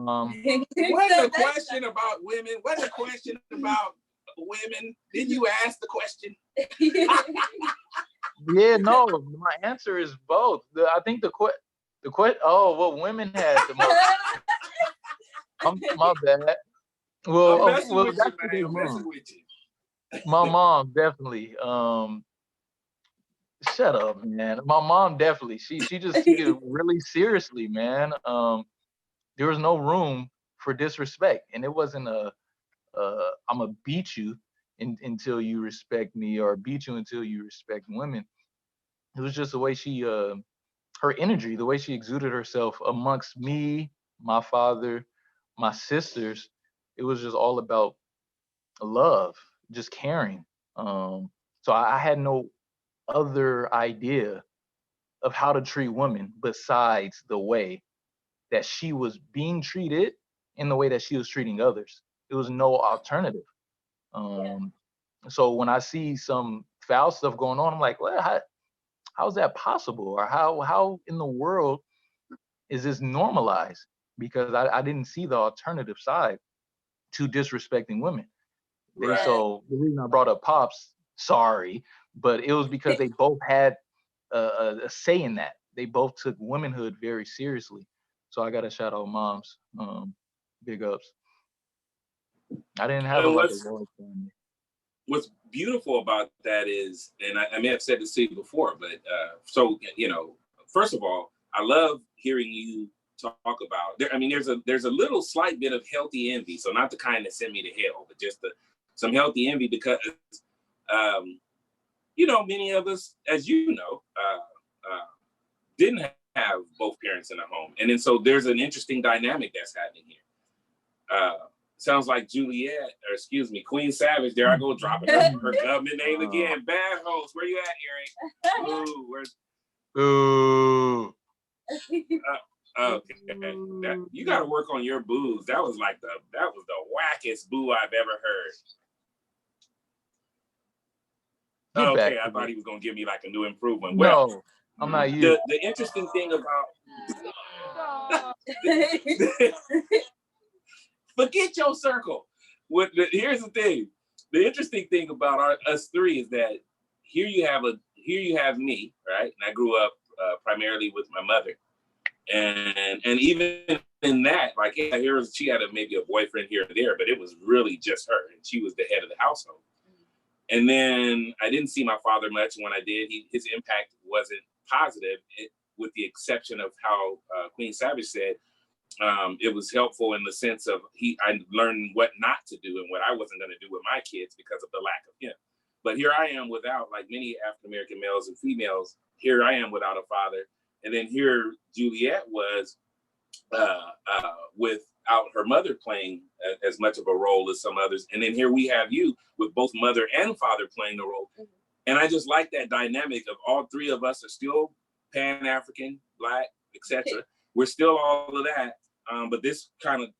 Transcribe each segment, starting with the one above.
Wasn't a question about women. Wasn't a question about women. Did you ask the question? Yeah, no. My answer is both. I think the question. Oh, well, women had the most. My bad. Well, I'm messing with that's you, man. I'm messing with you. My mom definitely. Shut up, man. My mom definitely. She just took it really seriously, man. There was no room for disrespect, and it wasn't I'm gonna beat you until you respect me, or beat you until you respect women. It was just the way she, her energy, the way she exuded herself amongst me, my father, my sisters. It was just all about love, just caring. So I had no other idea of how to treat women besides the way that she was being treated and the way that she was treating others. There was no alternative. So when I see some foul stuff going on, I'm like, well, how's that possible? Or how in the world is this normalized? Because I didn't see the alternative side to disrespecting women. Right. So the reason I brought up Pops, sorry, but it was because they both had a say in that. They both took womanhood very seriously. So I got to shout out moms. Big ups. I didn't have like a large family. What's beautiful about that is, and I may have said this to you before, but so, you know, first of all, I love hearing you talk about, there's a little slight bit of healthy envy. So not the kind that send me to hell, but just some healthy envy because, you know, many of us, as you know, didn't have both parents in the home. And then so there's an interesting dynamic that's happening here. Sounds like Juliet, or excuse me, Queen Savage. There I go, dropping her government name again. Bad host. Where you at, Eric? Ooh, where's? Ooh. Okay. You got to work on your boos. That was the wackest boo I've ever heard. Okay, I thought he was gonna give me like a new improvement. Well, no, I'm not you. The interesting thing about forget your circle. Here's the thing. The interesting thing about us three is that here you have me, right? And I grew up primarily with my mother, and even in that, like, yeah, she had maybe a boyfriend here and there, but it was really just her, and she was the head of the household. And then I didn't see my father much. When I did, his impact wasn't positive, with the exception of how Queen Savage said. It was helpful in the sense of I learned what not to do and what I wasn't going to do with my kids because of the lack of him. But here I am without, like many African-American males and females, here I am without a father. And then here Juliet was without her mother playing as much of a role as some others. And then here we have you with both mother and father playing the role. Mm-hmm. And I just like that dynamic of all three of us are still Pan-African, Black, etc. We're still all of that. But this kind of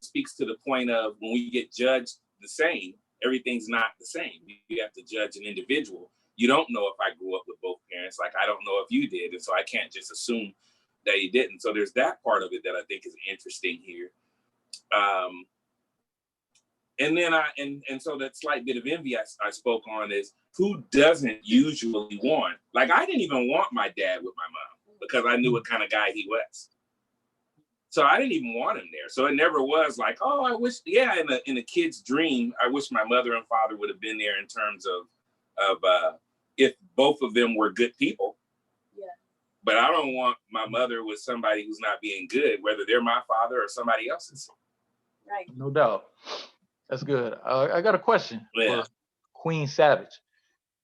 speaks to the point of when we get judged the same, everything's not the same. You have to judge an individual. You don't know if I grew up with both parents, like I don't know if you did. And so I can't just assume that you didn't. So there's that part of it that I think is interesting here. And then and so that slight bit of envy I spoke on is who doesn't usually want, like I didn't even want my dad with my mom because I knew what kind of guy he was. So I didn't even want him there. So it never was like, oh, I wish, yeah, in a kid's dream, I wish my mother and father would have been there in terms of if both of them were good people. Yeah. But I don't want my mother with somebody who's not being good, whether they're my father or somebody else's. Right. No doubt. That's good. I got a question for Queen Savage.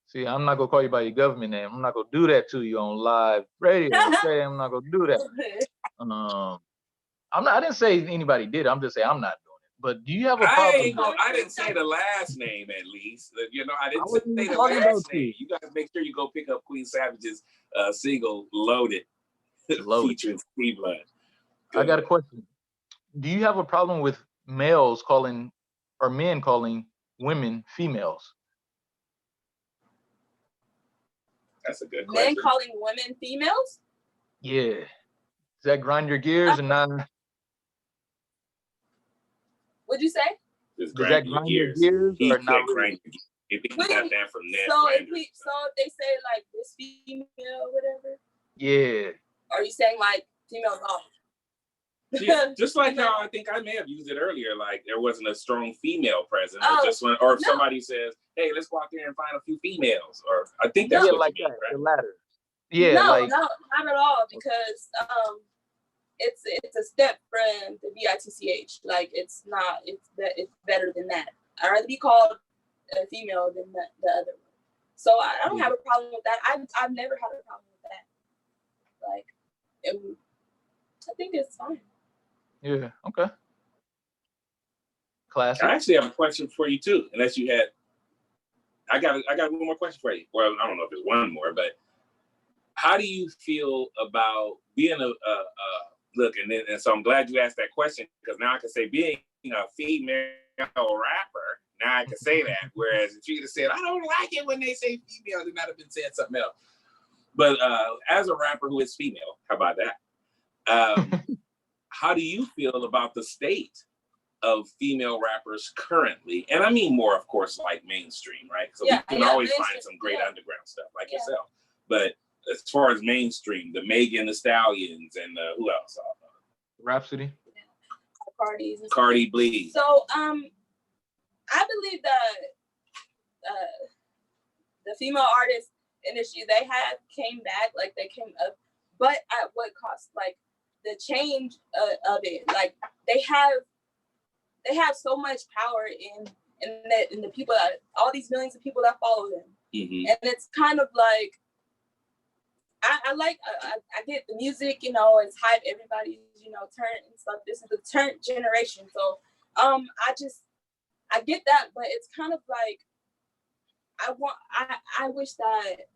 See, I'm not gonna call you by your government name. I'm not gonna do that to you on live radio. Okay? I'm not gonna do that. I didn't say anybody did. I'm just saying I'm not doing it. But do you have a problem? I didn't say the last name, at least. You know, I didn't say the last name. You guys make sure you go pick up Queen Savage's single Loaded. Featuring Steve Blood. I got a question. Do you have a problem with males calling or men calling women females? That's a good question. Men calling women females? Yeah. Does that grind your gears or not? What'd you say? Just Does that grind your grind your gears. gears He or said not really? grind your gears. If he got that from Ned So Flanders. if they say like this female, whatever. Yeah. Are you saying like female dog? Yeah, just like how I think I may have used it earlier, like there wasn't a strong female present, or if somebody says, "Hey, let's go out there and find a few females," or I think that's what like you mean, that, right? the latter. Yeah, no, like not at all, because it's a step from the BITCH. Like it's better than that. I'd rather be called a female than the other one. So I don't have a problem with that. I've never had a problem with that. Like, I think it's fine. Yeah. Okay. Classic. I actually have a question for you too, unless you had. I got one more question for you. Well, I don't know if it's one more, but how do you feel about being look? And so I'm glad you asked that question, because now I can say being a female rapper. Now I can say that. Whereas if you had said, I don't like it when they say female, they might have been saying something else. But as a rapper who is female, how about that? How do you feel about the state of female rappers currently? And I mean more, of course, like mainstream, right? So we can always find some great underground stuff like yourself. But as far as mainstream, the Megan Thee Stallions and who else? Rhapsody. Cardi B. So I believe that the female artists industry, they have came back, like they came up, but at what cost? Like the change of it, like they have so much power in the people that, all these millions of people that follow them. Mm-hmm. And it's kind of like I get the music, it's hype, everybody's, turn and stuff. This is the turn generation. So I get that, but it's kind of like I wish that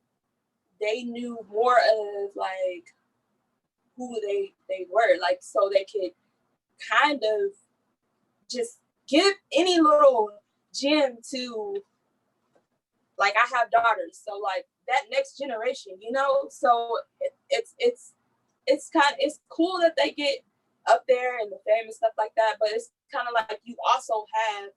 they knew more of like who they were, like, so they could kind of just give any little gem to, like, I have daughters, so like that next generation, so it's cool that they get up there and the fame and stuff like that, but it's kind of like you also have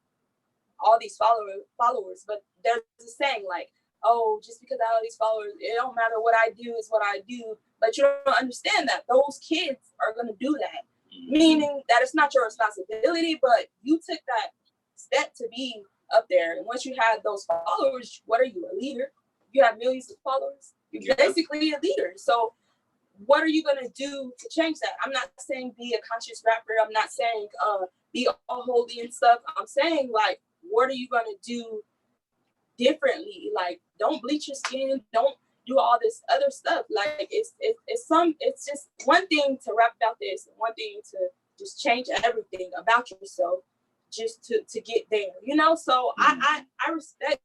all these followers, but there's a saying like, oh, just because I have all these followers, it don't matter what I do is what I do. But you don't understand that those kids are going to do that, meaning that it's not your responsibility, but you took that step to be up there. And once you have those followers, what are you, a leader? You have millions of followers. You're basically a leader. So what are you going to do to change that? I'm not saying be a conscious rapper. I'm not saying be all holy and stuff. I'm saying, like, what are you going to do differently? Like, don't bleach your skin. Don't do all this other stuff. Like, it's just one thing to rap about this, one thing to just change everything about yourself just to get there, So I respect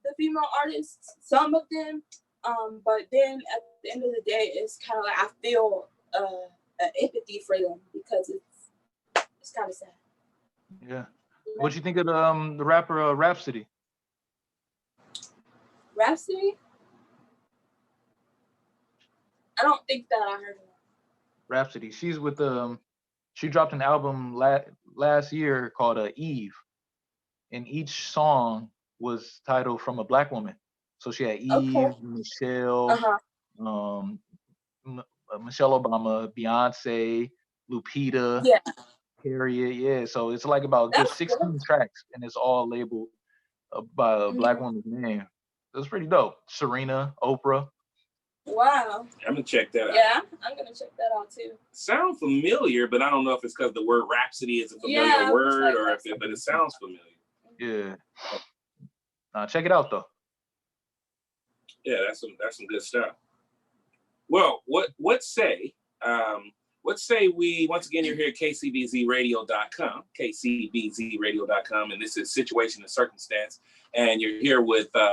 the female artists, some of them, but then at the end of the day, it's kind of like I feel empathy for them, because it's kind of sad. Yeah. What you think of the rapper Rhapsody? Rhapsody? I don't think that I heard of her. Rhapsody. She's with she dropped an album last year called Eve, and each song was titled from a Black woman. So she had Eve, Michelle, Michelle Obama, Beyonce, Lupita, Harriet. Yeah, so it's like about good 16 tracks, and it's all labeled by a Black woman's name. That's pretty dope. Serena, Oprah. Wow. I'm gonna check that out. Yeah, I'm gonna check that out too. Sound familiar, but I don't know if it's because the word rhapsody is a familiar word, or but it sounds familiar. Yeah. Check it out though. Yeah, that's some good stuff. Well, what say we, once again, you're here at KCBZradio.com, KCBZradio.com, and this is Situation and Circumstance, and you're here with